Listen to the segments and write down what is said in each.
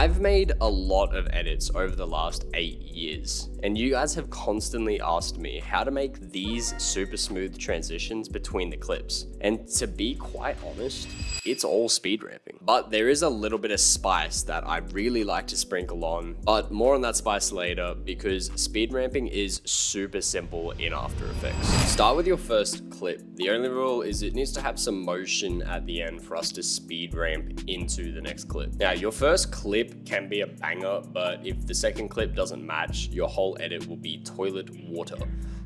I've made a lot of edits over the last 8 years, and you guys have constantly asked me how to make these super smooth transitions between the clips. And to be quite honest, it's all speed ramping. But there is a little bit of spice that I really like to sprinkle on, but more on that spice later because speed ramping is super simple in After Effects. Start with your first clip. The only rule is it needs to have some motion at the end for us to speed ramp into the next clip. Now, your first clip can be a banger, but if the second clip doesn't match, your whole edit will be toilet water.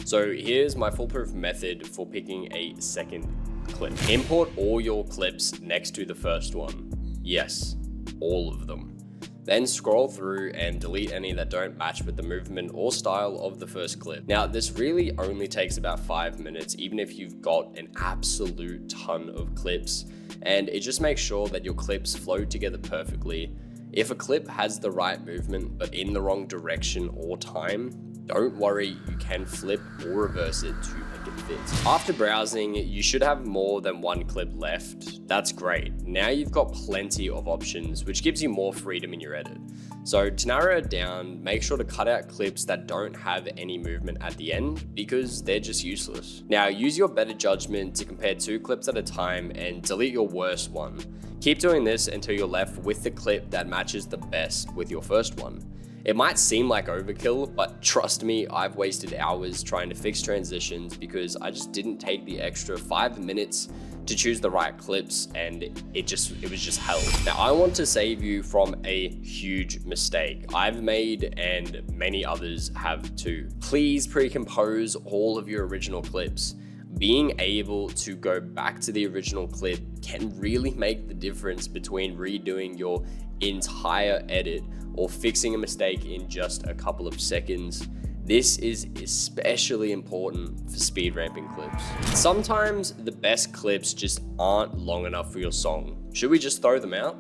So here's my foolproof method for picking a second clip. Import all your clips next to the first one. Yes, all of them. Then scroll through and delete any that don't match with the movement or style of the first clip. Now, this really only takes about 5 minutes, even if you've got an absolute ton of clips, and it just makes sure that your clips flow together perfectly. If a clip has the right movement, but in the wrong direction or time, don't worry, you can flip or reverse it to make it fit. After browsing, you should have more than one clip left. That's great. Now you've got plenty of options, which gives you more freedom in your edit. So to narrow it down, make sure to cut out clips that don't have any movement at the end because they're just useless. Now use your better judgment to compare 2 clips at a time and delete your worst one. Keep doing this until you're left with the clip that matches the best with your first one. It might seem like overkill, but trust me, I've wasted hours trying to fix transitions because I just didn't take the extra 5 minutes to choose the right clips, and it was just hell. Now, I want to save you from a huge mistake I've made and many others have too. Please pre-compose all of your original clips. Being able to go back to the original clip can really make the difference between redoing your entire edit or fixing a mistake in just a couple of seconds. This is especially important for speed ramping clips. Sometimes the best clips just aren't long enough for your song. Should we just throw them out?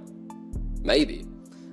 Maybe.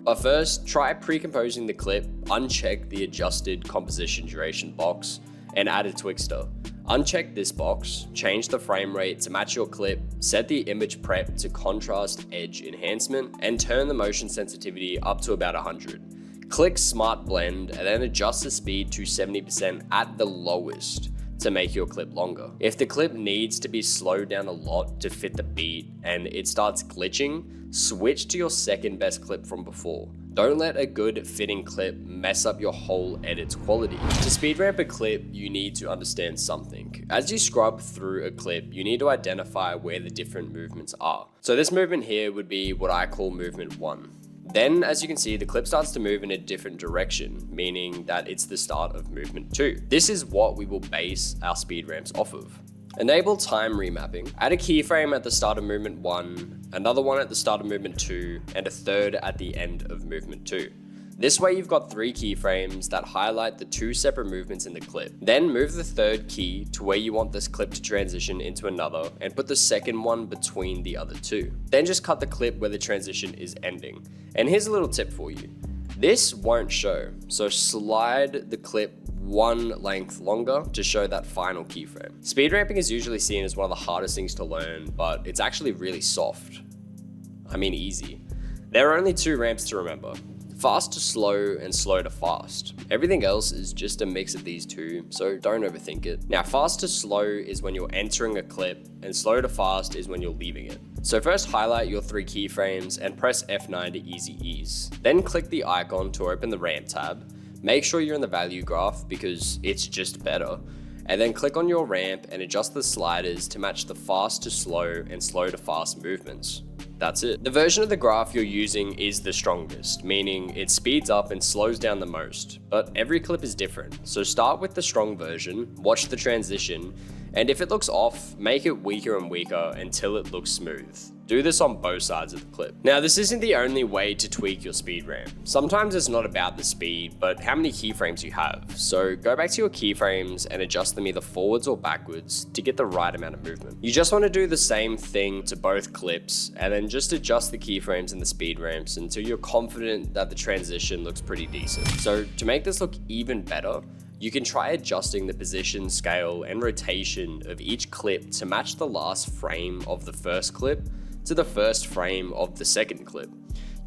But first, try pre-composing the clip, uncheck the adjusted composition duration box, and add a Twixtor. Uncheck this box, change the frame rate to match your clip, set the image prep to contrast edge enhancement, and turn the motion sensitivity up to about 100. Click Smart Blend and then adjust the speed to 70% at the lowest to make your clip longer. If the clip needs to be slowed down a lot to fit the beat and it starts glitching, switch to your second best clip from before. Don't let a good fitting clip mess up your whole edit's quality. To speed ramp a clip, you need to understand something. As you scrub through a clip, you need to identify where the different movements are. So this movement here would be what I call movement 1. Then, as you can see, the clip starts to move in a different direction, meaning that it's the start of movement 2. This is what we will base our speed ramps off of. Enable time remapping. Add a keyframe at the start of movement 1, another one at the start of movement 2, and a third at the end of movement 2. This way you've got 3 keyframes that highlight the 2 separate movements in the clip. Then move the third key to where you want this clip to transition into another and put the second one between the other 2. Then just cut the clip where the transition is ending. And here's a little tip for you. This won't show, so slide the clip 1 length longer to show that final keyframe. Speed ramping is usually seen as one of the hardest things to learn, but it's actually really soft. I mean easy. There are only 2 ramps to remember. Fast to slow and slow to fast. Everything else is just a mix of these 2, so don't overthink it. Now, fast to slow is when you're entering a clip, and slow to fast is when you're leaving it. So first highlight your 3 keyframes and press F9 to easy ease. Then click the icon to open the ramp tab. Make sure you're in the value graph because it's just better. And then click on your ramp and adjust the sliders to match the fast to slow and slow to fast movements. That's it. The version of the graph you're using is the strongest, meaning it speeds up and slows down the most, but every clip is different. So start with the strong version, watch the transition, and if it looks off, make it weaker and weaker until it looks smooth. Do this on both sides of the clip. Now, this isn't the only way to tweak your speed ramp. Sometimes it's not about the speed, but how many keyframes you have. So go back to your keyframes and adjust them either forwards or backwards to get the right amount of movement. You just want to do the same thing to both clips and then just adjust the keyframes and the speed ramps until you're confident that the transition looks pretty decent. So to make this look even better, you can try adjusting the position, scale, and rotation of each clip to match the last frame of the first clip to the first frame of the second clip.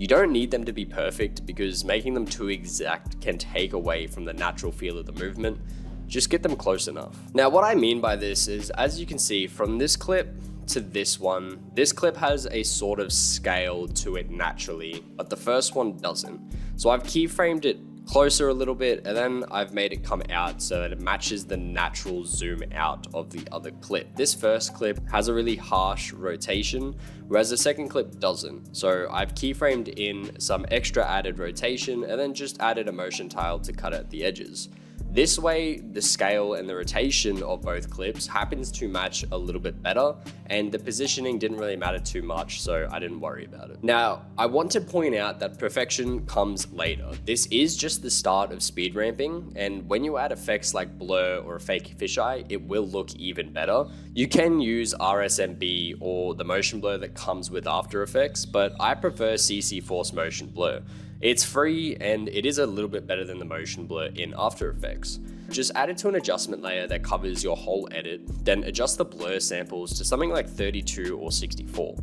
You don't need them to be perfect because making them too exact can take away from the natural feel of the movement. Just get them close enough. Now, what I mean by this is, as you can see from this clip to this one, this clip has a sort of scale to it naturally, but the first one doesn't. So I've keyframed it closer a little bit, and then I've made it come out so that it matches the natural zoom out of the other clip. This first clip has a really harsh rotation, whereas the second clip doesn't. So I've keyframed in some extra added rotation and then just added a motion tile to cut out the edges. This way, the scale and the rotation of both clips happens to match a little bit better, and the positioning didn't really matter too much, so I didn't worry about it. Now, I want to point out that perfection comes later. This is just the start of speed ramping, and when you add effects like blur or a fake fisheye, it will look even better. You can use RSMB or the motion blur that comes with After Effects, but I prefer CC Force Motion Blur. It's free and it is a little bit better than the motion blur in After Effects. Just add it to an adjustment layer that covers your whole edit, then adjust the blur samples to something like 32 or 64.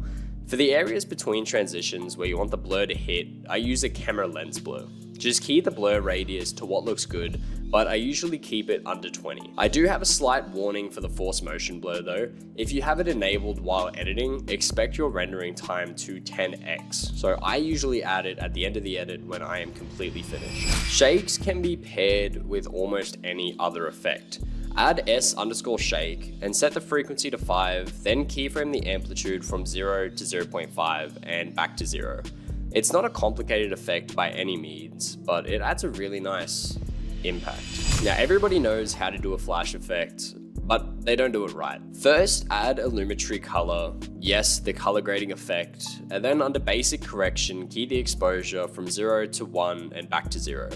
For the areas between transitions where you want the blur to hit, I use a camera lens blur. Just key the blur radius to what looks good, but I usually keep it under 20. I do have a slight warning for the force motion blur though. If you have it enabled while editing, expect your rendering time to 10x. So I usually add it at the end of the edit when I am completely finished. Shakes can be paired with almost any other effect. Add S_shake and set the frequency to 5, then keyframe the amplitude from 0 to 0.5 and back to 0. It's not a complicated effect by any means, but it adds a really nice impact. Now, everybody knows how to do a flash effect, but they don't do it right. First, add a Lumetri color, yes, the color grading effect, and then under basic correction, key the exposure from 0 to 1 and back to 0.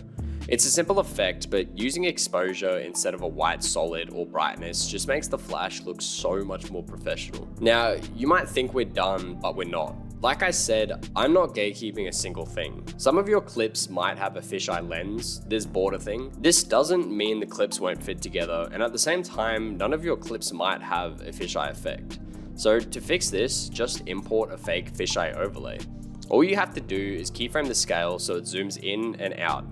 It's a simple effect, but using exposure instead of a white solid or brightness just makes the flash look so much more professional. Now, you might think we're done, but we're not. Like I said, I'm not gatekeeping a single thing. Some of your clips might have a fisheye lens, this border thing. This doesn't mean the clips won't fit together, and at the same time, none of your clips might have a fisheye effect. So to fix this, just import a fake fisheye overlay. All you have to do is keyframe the scale so it zooms in and out.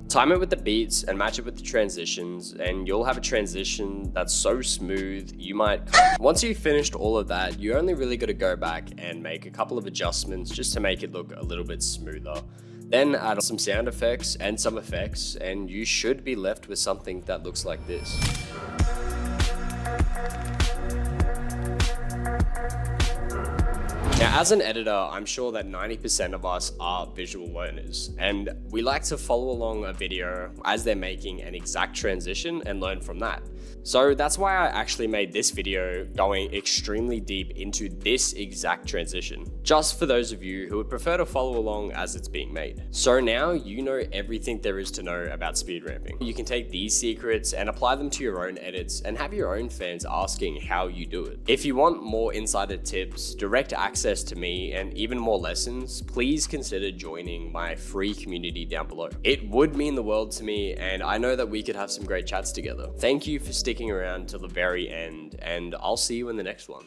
Time it with the beats and match it with the transitions, and you'll have a transition that's so smooth you might Once you've finished all of that, you only really got to go back and make a couple of adjustments just to make it look a little bit smoother. Then add some sound effects and some effects, and you should be left with something that looks like this. Now, as an editor, I'm sure that 90% of us are visual learners, and we like to follow along a video as they're making an exact transition and learn from that. So that's why I actually made this video going extremely deep into this exact transition, just for those of you who would prefer to follow along as it's being made. So now you know everything there is to know about speed ramping. You can take these secrets and apply them to your own edits and have your own fans asking how you do it. If you want more insider tips, direct access to me, and even more lessons, please consider joining my free community down below. It would mean the world to me, and I know that we could have some great chats together. Thank you for sticking around till the very end, and I'll see you in the next one.